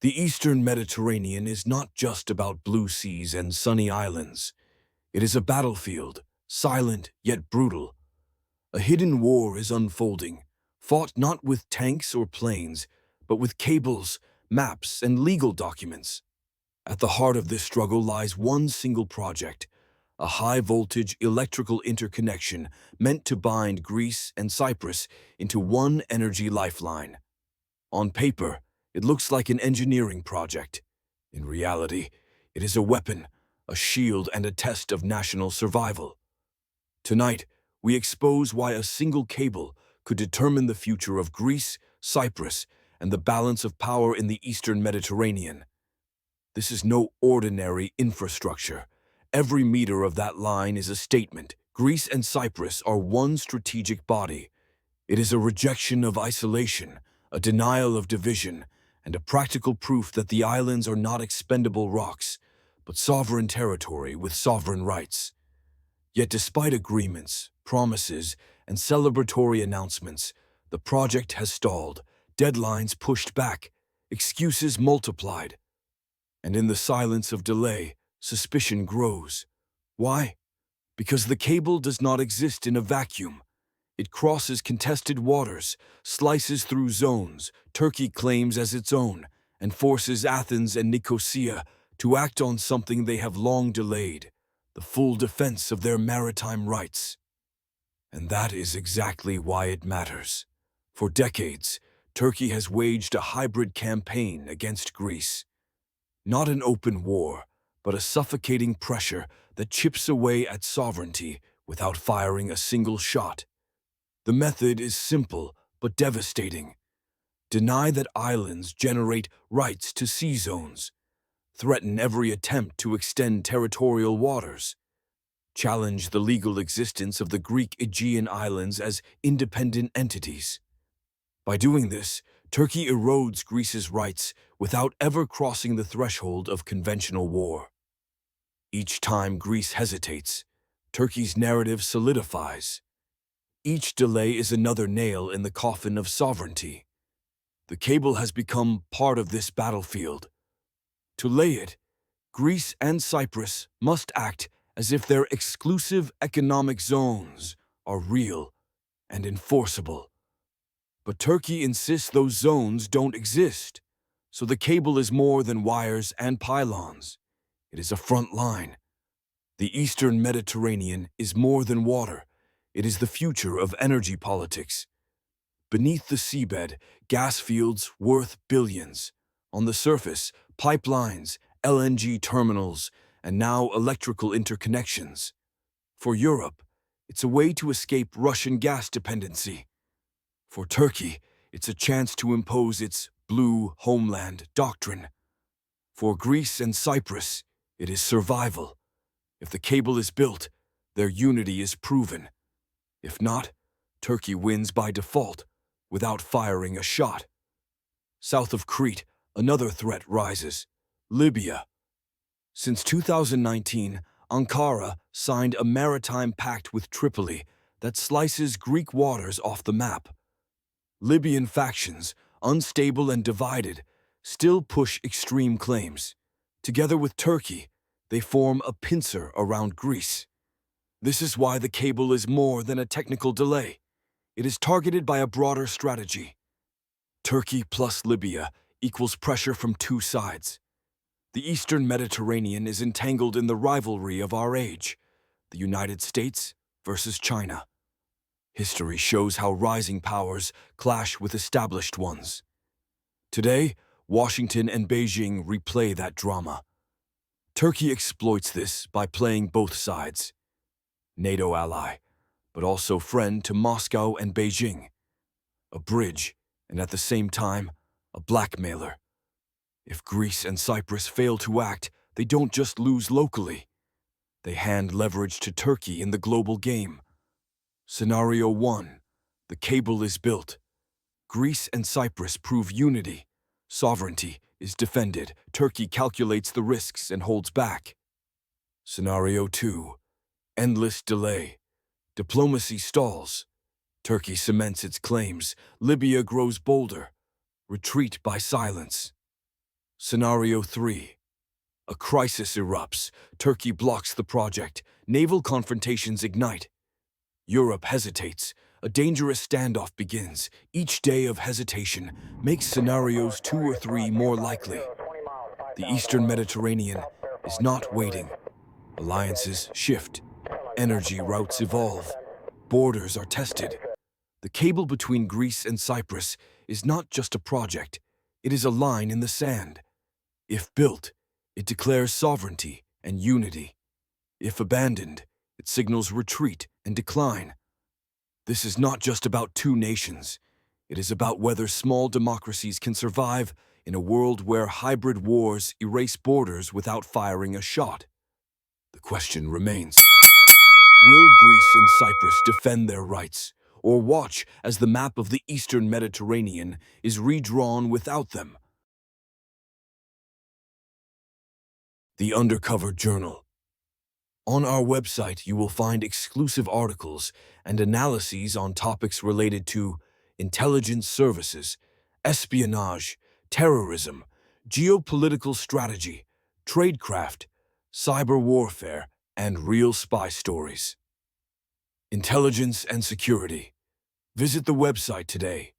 The Eastern Mediterranean is not just about blue seas and sunny islands. It is a battlefield, silent yet brutal. A hidden war is unfolding, fought not with tanks or planes, but with cables, maps, and legal documents. At the heart of this struggle lies one single project, a high-voltage electrical interconnection meant to bind Greece and Cyprus into one energy lifeline. On paper, it looks like an engineering project. In reality, it is a weapon, a shield, and a test of national survival. Tonight, we expose why a single cable could determine the future of Greece, Cyprus, and the balance of power in the Eastern Mediterranean. This is no ordinary infrastructure. Every meter of that line is a statement. Greece and Cyprus are one strategic body. It is a rejection of isolation, a denial of division, and a practical proof that the islands are not expendable rocks, but sovereign territory with sovereign rights. Yet despite agreements, promises, and celebratory announcements, the project has stalled, deadlines pushed back, excuses multiplied. And in the silence of delay, suspicion grows. Why? Because the cable does not exist in a vacuum. It crosses contested waters, slices through zones Turkey claims as its own, and forces Athens and Nicosia to act on something they have long delayed, the full defense of their maritime rights. And that is exactly why it matters. For decades, Turkey has waged a hybrid campaign against Greece. Not an open war, but a suffocating pressure that chips away at sovereignty without firing a single shot. The method is simple but devastating. Deny that islands generate rights to sea zones. Threaten every attempt to extend territorial waters. Challenge the legal existence of the Greek Aegean Islands as independent entities. By doing this, Turkey erodes Greece's rights without ever crossing the threshold of conventional war. Each time Greece hesitates, Turkey's narrative solidifies. Each delay is another nail in the coffin of sovereignty. The cable has become part of this battlefield. To lay it, Greece and Cyprus must act as if their exclusive economic zones are real and enforceable. But Turkey insists those zones don't exist, so the cable is more than wires and pylons. It is a front line. The Eastern Mediterranean is more than water. It is the future of energy politics. Beneath the seabed, gas fields worth billions. On the surface, pipelines, LNG terminals, and now electrical interconnections. For Europe, it's a way to escape Russian gas dependency. For Turkey, it's a chance to impose its blue homeland doctrine. For Greece and Cyprus, it is survival. If the cable is built, their unity is proven. If not, Turkey wins by default, without firing a shot. South of Crete, another threat rises: Libya. Since 2019, Ankara signed a maritime pact with Tripoli that slices Greek waters off the map. Libyan factions, unstable and divided, still push extreme claims. Together with Turkey, they form a pincer around Greece. This is why the cable is more than a technical delay. It is targeted by a broader strategy. Turkey plus Libya equals pressure from two sides. The Eastern Mediterranean is entangled in the rivalry of our age, the United States versus China. History shows how rising powers clash with established ones. Today, Washington and Beijing replay that drama. Turkey exploits this by playing both sides. NATO ally, but also friend to Moscow and Beijing. A bridge, and at the same time, a blackmailer. If Greece and Cyprus fail to act, they don't just lose locally. They hand leverage to Turkey in the global game. Scenario 1. The cable is built. Greece and Cyprus prove unity. Sovereignty is defended. Turkey calculates the risks and holds back. Scenario 2. Endless delay. Diplomacy stalls. Turkey cements its claims. Libya grows bolder. Retreat by silence. Scenario 3. A crisis erupts. Turkey blocks the project. Naval confrontations ignite. Europe hesitates. A dangerous standoff begins. Each day of hesitation makes scenarios 2 or 3 more likely. The Eastern Mediterranean is not waiting. Alliances shift. Energy routes evolve. Borders are tested. The cable between Greece and Cyprus is not just a project. It is a line in the sand. If built, it declares sovereignty and unity. If abandoned, it signals retreat and decline. This is not just about two nations. It is about whether small democracies can survive in a world where hybrid wars erase borders without firing a shot. The question remains, will Greece and Cyprus defend their rights, or watch as the map of the Eastern Mediterranean is redrawn without them? The Undercover Journal. On our website, you will find exclusive articles and analyses on topics related to intelligence services, espionage, terrorism, geopolitical strategy, tradecraft, cyber warfare, and real spy stories. Intelligence and security. Visit the website today.